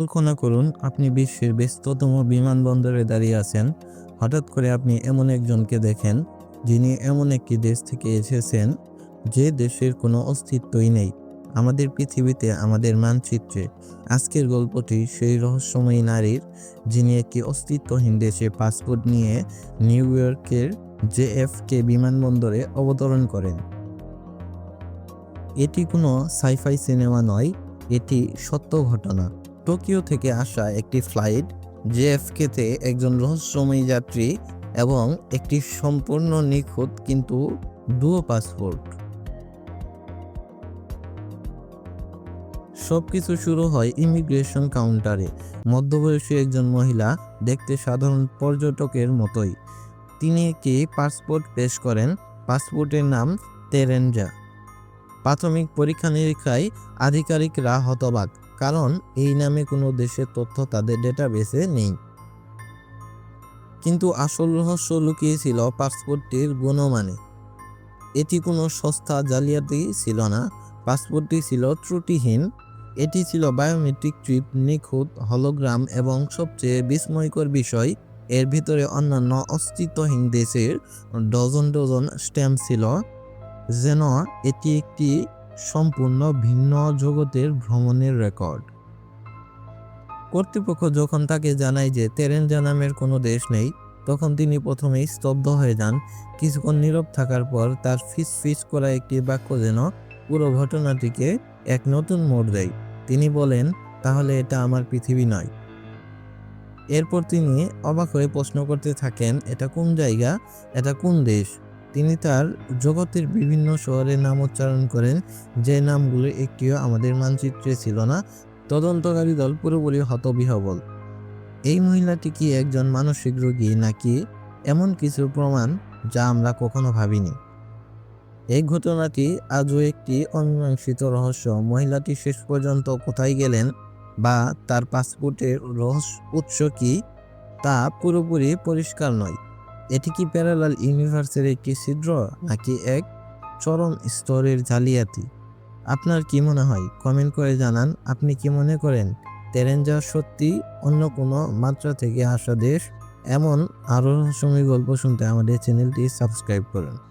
কল্পনা করুন আপনি বিশ্বের ব্যস্ততম বিমানবন্দরে দাঁড়িয়ে আছেন। হঠাৎ করে আপনি এমন একজনকে দেখেন যিনি এমন একটি দেশ থেকে এসেছেন যে দেশের কোনো অস্তিত্বই নেই আমাদের পৃথিবীতে, আমাদের মানচিত্রে। আজকের গল্পটি সেই রহস্যময়ী নারীর যিনি একটি অস্তিত্বহীন দেশে পাসপোর্ট নিয়ে নিউ ইয়র্কের JFK বিমানবন্দরে অবতরণ করেন। এটি কোনো সাইফাই সিনেমা নয়, এটি সত্য ঘটনা। টোকিও থেকে আসা একটি ফ্লাইট, JFK-তে একজন রহস্যময়ী যাত্রী এবং একটি সম্পূর্ণ নিখুঁত কিন্তু ভুয়ো পাসপোর্ট। সবকিছু শুরু হয় ইমিগ্রেশন কাউন্টারে। মধ্যবয়সী একজন মহিলা, দেখতে সাধারণ পর্যটকের মতোই। তিনি একটি পাসপোর্ট পেশ করেন। পাসপোর্টের নাম তেরেঞ্জা। প্রাথমিক পরীক্ষা-নিরীক্ষায় আধিকারিকরা হতবাক, কারণ এই নামে কোনো দেশের তথ্য তাদের ডেটাবেসে নেই। কিন্তু আসল রহস্য লুকিয়ে ছিল পাসপোর্টটির গুণমানে। এটি কোনো সস্তা জালিয়াতি ছিল না, পাসপোর্টটি ছিল ত্রুটিহীন। এটি ছিল বায়োমেট্রিক চিপ, নিখুঁত হলোগ্রাম এবং সবচেয়ে বিস্ময়কর বিষয়, এর ভিতরে অন্যান্য অস্তিত্বহীন দেশের ডজন ডজন স্ট্যাম্প ছিল, যেন এটি একটি সম্পূর্ণ ভিন্ন জগতের ভ্রমণের রেকর্ড। কর্তৃপক্ষ যখন তাকে জানায় যে তেরেঞ্জা নামের কোনো দেশ নেই, তখন তিনি প্রথমেই স্তব্ধ হয়ে যান। কিছুক্ষণ নীরব থাকার পর তার ফিস করা একটি বাক্য যেন পুরো ঘটনাটিকে এক নতুন মোড় দেয়। তিনি বলেন, তাহলে এটা আমার পৃথিবী নয়। এরপর তিনি অবাক হয়ে প্রশ্ন করতে থাকেন, এটা কোন জায়গা, এটা কোন দেশ? তিনি তার জগতের বিভিন্ন শহরের নাম উচ্চারণ করেন, যে নামগুলো একটিও আমাদের মানচিত্রে ছিল না। তদন্তকারী দল পুরোপুরি হতবিহ্বল। এই মহিলাটি কি একজন মানসিক রোগী, নাকি এমন কিছু প্রমাণ যা আমরা কখনো ভাবিনি? এই ঘটনাটি আজও একটি অমীমাংসিত রহস্য। মহিলাটি শেষ পর্যন্ত কোথায় গেলেন বা তার পাসপোর্টের উৎস কি, তা পুরোপুরি পরিষ্কার নয়। এটি কি প্যারালাল ইউনিভার্সের একটি ছিদ্র, নাকি এক চরম স্তরের জালিয়াতি? আপনার কি মনে হয়? কমেন্ট করে জানান। আপনি কি মনে করেন তেরেঞ্জা সত্যি অন্য কোনো মাত্রা থেকে আসা দেশ? এমন আরও রহস্যময় গল্প শুনতে আমাদের চ্যানেলটি সাবস্ক্রাইব করুন।